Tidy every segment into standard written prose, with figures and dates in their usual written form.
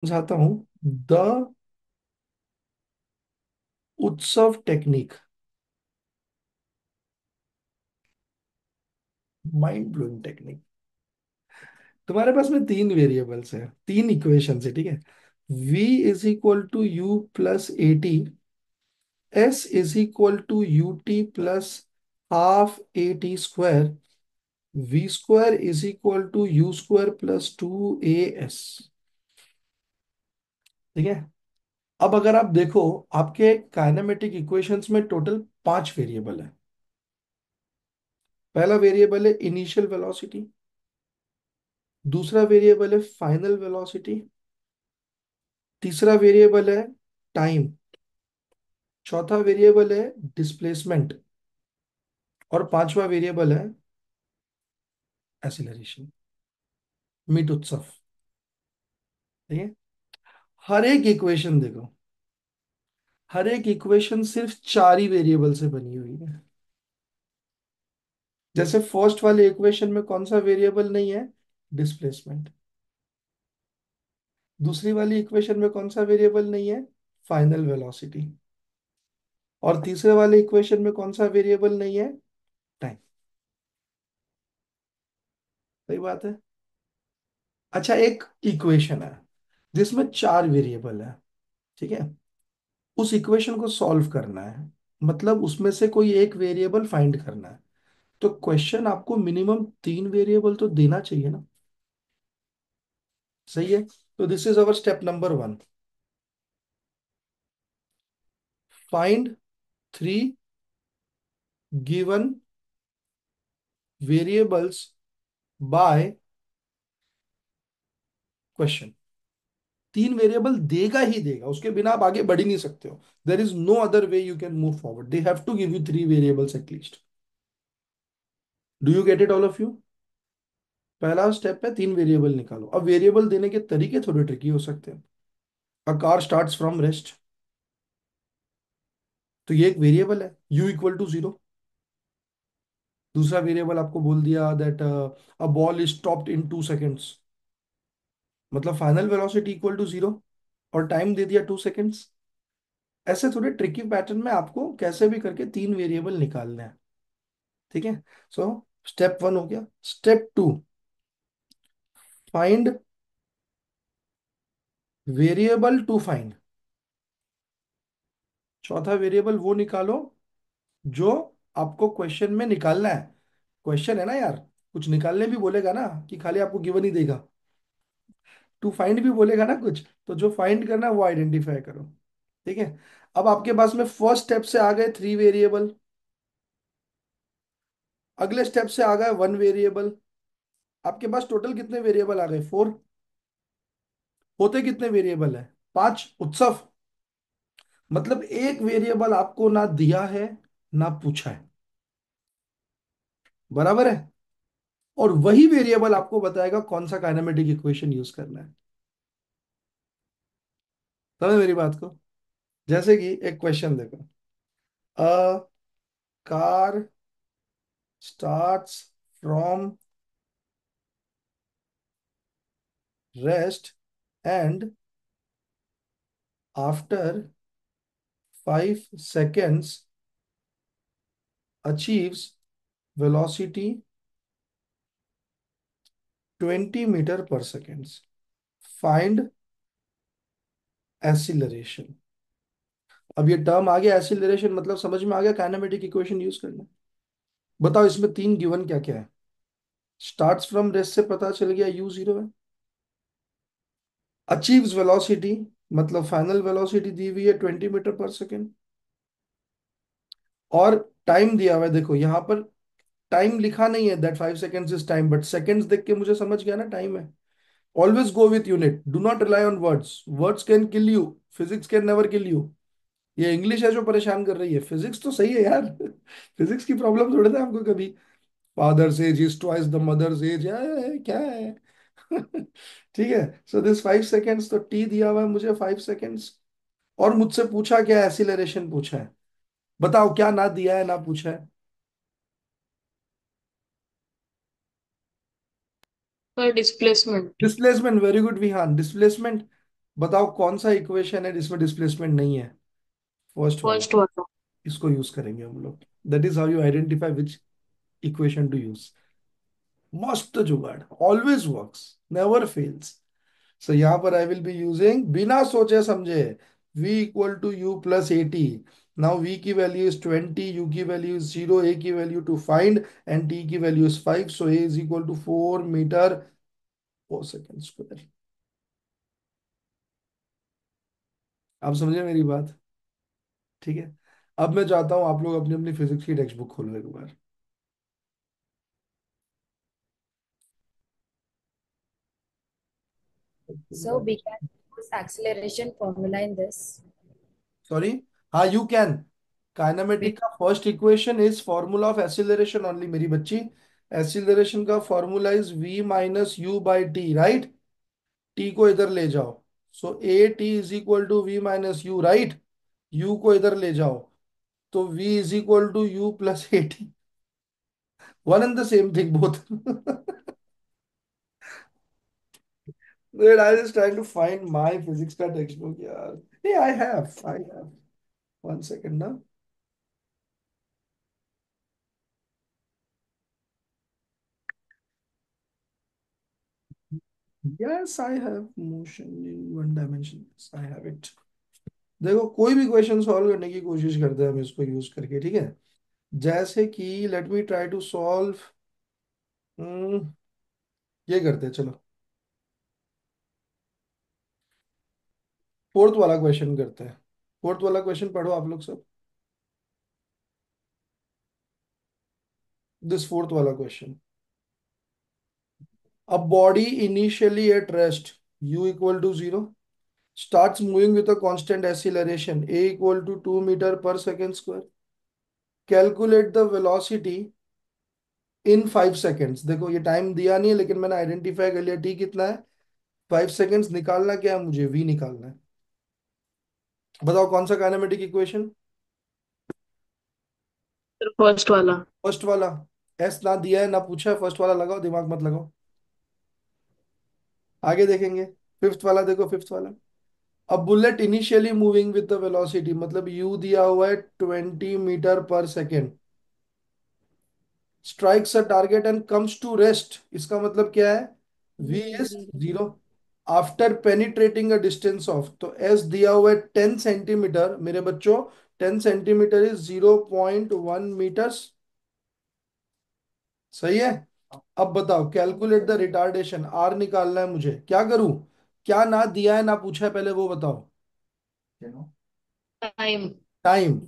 चाहता हूं। द उत्सव टेक्निक। Mind blowing technique. तुम्हारे पास में तीन वेरिएबल्स है, तीन इक्वेशन है, ठीक है। v is equal to u plus a t, s is equal to u t plus half a t square, v square is equal to u square plus two a s. ठीक है। अब अगर आप देखो, आपके काइनेमेटिक इक्वेशंस में total पांच variable है। पहला वेरिएबल है इनिशियल वेलोसिटी, दूसरा वेरिएबल है फाइनल वेलोसिटी, तीसरा वेरिएबल है टाइम, चौथा वेरिएबल है डिस्प्लेसमेंट, और पांचवा वेरिएबल है एक्सीलरेशन। मीट उत्सव। ठीक है। हर एक इक्वेशन देखो, हर एक इक्वेशन सिर्फ चार ही वेरिएबल से बनी हुई है। जैसे फर्स्ट वाले इक्वेशन में कौन सा वेरिएबल नहीं है? डिस्प्लेसमेंट। दूसरी वाली इक्वेशन में कौन सा वेरिएबल नहीं है? Final velocity. और तीसरे वाले इक्वेशन में कौन सा वेरिएबल नहीं है? टाइम। सही बात है। अच्छा, एक इक्वेशन है जिसमें चार वेरिएबल है, ठीक है। उस इक्वेशन को सॉल्व करना है, मतलब उसमें से कोई एक वेरिएबल फाइंड करना है। तो क्वेश्चन आपको मिनिमम तीन वेरिएबल तो देना चाहिए ना। सही है। तो this is our step number one. Find three given variables by question. तीन वेरिएबल देगा ही देगा, उसके बिना आप आगे बढ़ ही नहीं सकते हो। There is no other way you can move forward, they have to give you three variables at least. Do you get it all of you? पहला स्टेप है तीन वेरिएबल निकालो। अब वेरिएबल देने के तरीके थोड़े ट्रिकी हो सकते हैं। A car starts from rest, तो ये एक वेरिएबल है, u इक्वल टू जीरो। दूसरा वेरिएबल आपको बोल दिया that a ball is stopped in 2 seconds, मतलब final velocity equal to zero, और टाइम दे दिया 2 सेकेंड्स। ऐसे थोड़े ट्रिकी पैटर्न में आपको कैसे भी करके तीन वेरिएबल निकालने हैं। ठीक है। सो स्टेप वन हो गया। Step two, find variable to find. चौथा वेरिएबल वो निकालो जो आपको क्वेश्चन में निकालना है। क्वेश्चन है ना यार, कुछ निकालने भी बोलेगा ना, कि खाली आपको गिवन ही देगा। टू फाइंड भी बोलेगा ना कुछ, तो जो फाइंड करना है वो आइडेंटिफाई करो। ठीक है। अब आपके पास में फर्स्ट स्टेप से आ गए थ्री वेरिएबल, अगले स्टेप से आ गए वन वेरिएबल। आपके पास टोटल कितने वेरिएबल आ गए? फोर। होते कितने वेरिएबल है? पांच। उत्सव। मतलब एक वेरिएबल आपको ना दिया है ना पूछा है, बराबर है। और वही वेरिएबल आपको बताएगा कौन सा काइनेमेटिक इक्वेशन यूज करना है। समझ मेरी बात को? जैसे कि एक क्वेश्चन देखो। A car starts from rest and after 5 seconds achieves velocity 20 meter per second. Find acceleration. अब ये टर्म आ गया एक्सीलरेशन, मतलब समझ में आ गया काइनेमेटिक इक्वेशन यूज करना। बताओ इसमें तीन गिवन क्या क्या है? स्टार्ट्स फ्रॉम रेस्ट से पता चल गया यू जीरो है। अचीव्स वेलोसिटी, मतलब फाइनल वेलोसिटी दी हुई है 20 मीटर पर सेकेंड। और टाइम दिया हुआ है, देखो यहाँ पर टाइम लिखा नहीं है that 5 seconds is time, but seconds देख के मुझे समझ गया ना टाइम है। Always go with unit, do not rely on words, words can kill you, physics can never kill you. ये इंग्लिश है जो परेशान कर रही है, फिजिक्स तो सही है यार। फिजिक्स की प्रॉब्लम थोड़ा था हमको कभी। Father's age is twice the mother's age है क्या है? ठीक है। सो दिस 5 seconds, तो टी दिया हुआ है मुझे 5 seconds। और मुझसे पूछा क्या? एक्सीलरेशन पूछा है। बताओ क्या ना दिया है ना पूछा है? पर displacement. Displacement. Very good Vihan, displacement. बताओ कौन सा इक्वेशन है जिसमें डिस्प्लेसमेंट नहीं है? फर्स्ट वाला। फर्स्ट वाला। इसको यूज करेंगे हम लोग। That is how you identify which equation two use. मस्त जुगाड़, ऑलवेज वर्क्स, नेवर फेल्स। सो यहाँ पर आई विल बी यूजिंग बिना सोचे समझे v equal to u plus 80। Now v की वैल्यू इज 20, u की वैल्यू इज 0, a की value to find and t की value is 5। So a is equal to 4 meter per second square. आप समझे मेरी बात? ठीक है। अब मैं चाहता हूं आप लोग अपनी अपनी फिजिक्स की टेक्स्ट बुक खोलो एक बार। So we can use acceleration formula in this. Sorry. हाँ यू कैन। We काइनेमेटिक का first equation is formula of acceleration only मेरी बच्ची। एसिलरेशन का formula is v minus u by t, right? T को इधर ले जाओ। So a t is equal to v minus u, right? U को इधर ले जाओ तो v is equal to u plus a t. One and the same thing both. Wait, I was trying to find my physics का textbook यार। Hey, I have. One second ना। Yes, I have motion in one dimension. Yes, I have it. देखो कोई भी question solve करने की कोशिश करते हैं हम इसको यूज करके, ठीक है? जैसे कि let me try to solve. ये करते हैं चलो। फोर्थ वाला क्वेश्चन करते हैं। फोर्थ वाला क्वेश्चन पढ़ो आप लोग सब। दिस फोर्थ वाला question. A body initially at rest, u equal to 0, starts moving with a constant acceleration, a equal to 2 meter per second square. Calculate the velocity in 5 seconds। देखो ये time दिया नहीं है लेकिन मैंने आइडेंटिफाई कर लिया t कितना है। 5 सेकेंड्स निकालना क्या है मुझे? v निकालना है। बताओ कौन सा काइनेमेटिक इक्वेशन? फर्स्ट वाला। फर्स्ट वाला। s ना दिया है ना पूछा है, फर्स्ट वाला लगाओ, दिमाग मत लगाओ। आगे देखेंगे। फिफ्थ वाला देखो, फिफ्थ वाला। A bullet initially moving with the velocity, मतलब यू दिया हुआ है 20 meter per second, strikes a target and comes to rest. इसका मतलब क्या है? v V is zero. 0 after penetrating a distance of, तो s दिया हुआ है 10 सेंटीमीटर मेरे बच्चों। 10 सेंटीमीटर इज 0.1 मीटर्स। सही है। अब बताओ कैलकुलेट द रिटार्डेशन, r निकालना है मुझे, क्या करूं? क्या ना दिया है ना पूछा है पहले वो बताओ। टाइम। टाइम।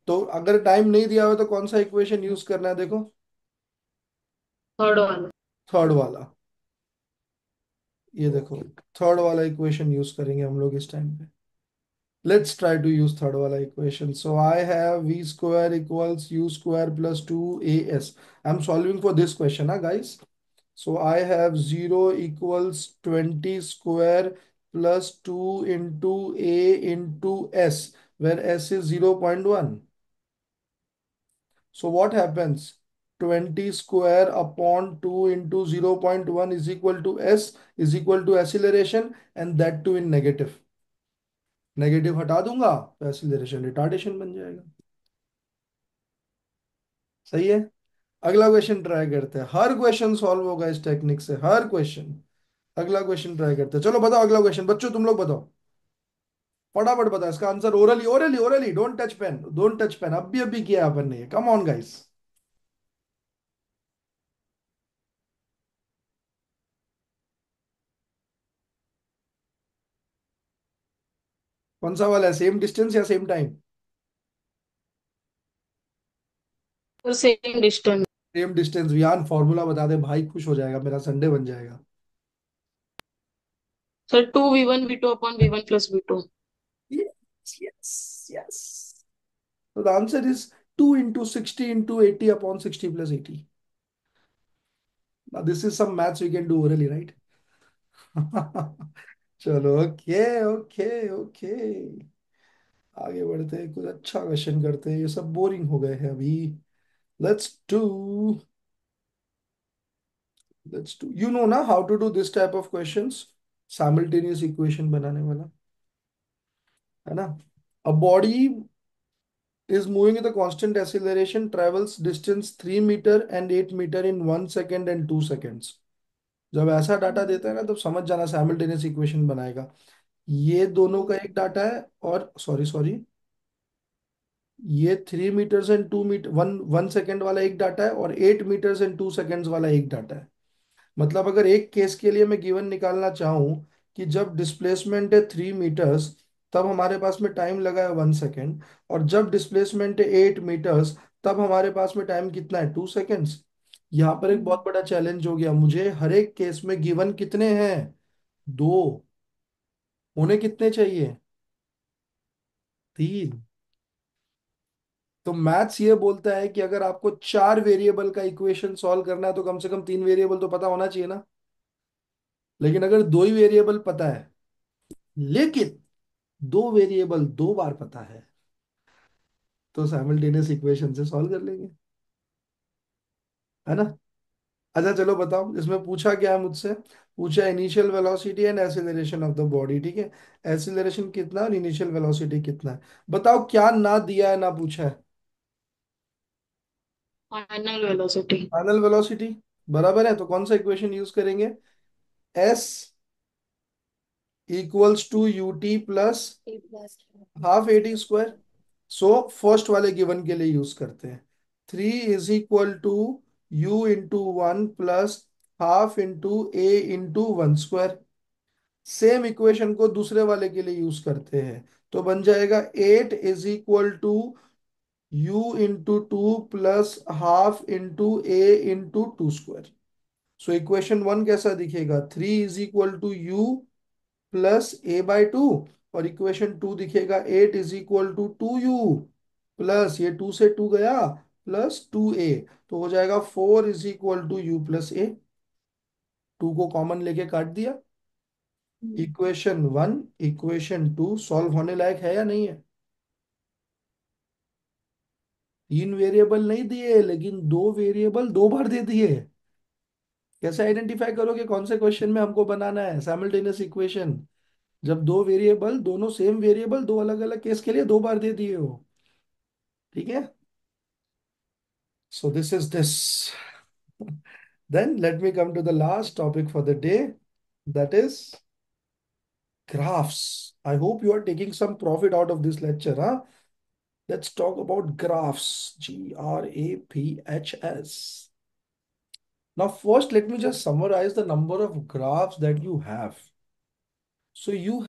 तो अगर टाइम नहीं दिया हुआ तो कौन सा इक्वेशन यूज करना है देखो? थर्ड वाला। थर्ड वाला। ये देखो, थर्ड वाला इक्वेशन यूज करेंगे हम लोग इस टाइम पे। Let's try to use third वाला equation. So I have v square equals u square plus 2as। I am solving for this question, हाँ guys. So I have 0 equals 20 square plus 2 into a into s, where s is 0.1। So what happens? 20 square upon 2 into 0.1 is equal to s, is equal to acceleration, and that too in negative। Negative हटा दूंगा तो acceleration retardation बन जाएगा। सही है। अगला question try करते हैं। हर क्वेश्चन सॉल्व होगा इस टेक्निक से, हर क्वेश्चन। अगला क्वेश्चन ट्राई करते हैं। चलो बताओ अगला क्वेश्चन, बच्चों तुम लोग बताओ। फटाफट बताओ इसका answer. Orally orally orally, don't touch pen, don't touch pen. अभी अभी किया अपन ने, कम ऑन गाइस। कौन सा वाला है? सेम डिस्टेंस या सेम टाइम? तो same distance. Same distance. Vihan formula बता दे भाई, खुश हो जाएगा, मेरा संडे बन जाएगा। Sir 2v1 v2 upon v1 plus v2। Yes, yes, yes. So the answer is 2 into 60 into 80 upon 60 plus 80. Now this is some maths we can do orally, right? चलो ओके ओके ओके। आगे बढ़ते हैं, कुछ अच्छा question करते हैं, ये सब बोरिंग हो गए हैं अभी। Let's do, let's do, you know ना how to do this type of questions. Simultaneous equation बनाने वाला, है ना। A body is moving with a constant acceleration, travels distance 3 meter and 8 meter in 1 second and 2 seconds. जब ऐसा data देता है ना, तब समझ जाना साइमल्टेनियस इक्वेशन बनाएगा। ये दोनों का एक डाटा है, और सॉरी सॉरी, ये 3 meters and 2 meter, one one second वाला एक डाटा है, और 8 मीटर्स एंड 2 सेकेंड्स वाला एक डाटा है। मतलब अगर एक केस के लिए मैं गिवन निकालना चाहूं कि जब डिस्प्लेसमेंट है 3 मीटर्स, तब हमारे पास में टाइम लगा है 1 सेकेंड, और जब डिस्प्लेसमेंट है 8 मीटर्स, तब हमारे पास में टाइम कितना है, 2 सेकेंड्स। यहाँ पर एक बहुत बड़ा चैलेंज हो गया, मुझे हर एक केस में गिवन कितने हैं, दो, होने कितने चाहिए, तीन। तो मैथ्स ये बोलता है कि अगर आपको 4 वेरिएबल का इक्वेशन सॉल्व करना है तो कम से कम 3 वेरिएबल तो पता होना चाहिए ना। लेकिन अगर 2 ही वेरिएबल पता है, लेकिन 2 वेरिएबल 2 बार पता है, तो साइमल्टेनियस इक्वेशन से सॉल्व कर लेंगे, है ना। अच्छा चलो बताओ, इसमें पूछा क्या है मुझसे। पूछा initial velocity and acceleration of the body, ठीक है। एक्सीलरेशन कितना और इनिशियल वेलोसिटी कितना है, बताओ क्या ना दिया है ना पूछा है। Final velocity. फाइनल वेलोसिटी बराबर है, तो कौन सा इक्वेशन यूज करेंगे, S equals to u t plus t plus half a t square. So first वाले गिवन के लिए यूज करते हैं, 3 is equal to u into one plus half into a into one square. Same equation को दूसरे वाले के लिए यूज करते हैं, तो बन जाएगा 8 is equal to u into two plus half into a into two square. So equation one कैसा दिखेगा, 3 is equal to u plus a by two, और इक्वेशन टू दिखेगा 8 is equal to 2 u plus ये 2 से 2 गया plus 2 ए, तो हो जाएगा 4 is equal to u plus a. Two को कॉमन लेके काट दिया। Equation one equation two solve होने लायक है या नहीं है। 3 वेरिएबल नहीं दिए, लेकिन 2 वेरिएबल 2 बार दे दिए। कैसे आइडेंटिफाई करोगे कौन से क्वेश्चन में हमको बनाना है साइमल्टेनियस इक्वेशन, जब 2 वेरिएबल, दोनों सेम वेरिएबल, दो अलग अलग केस के लिए 2 बार दे दिए हो, ठीक है। So this is this. Then let me come to the last topic for the day, that is graphs. I hope you are taking some profit out of this lecture, huh? Let's talk about graphs. Graphs. Now, first, let me just summarize the number of graphs that you have. So you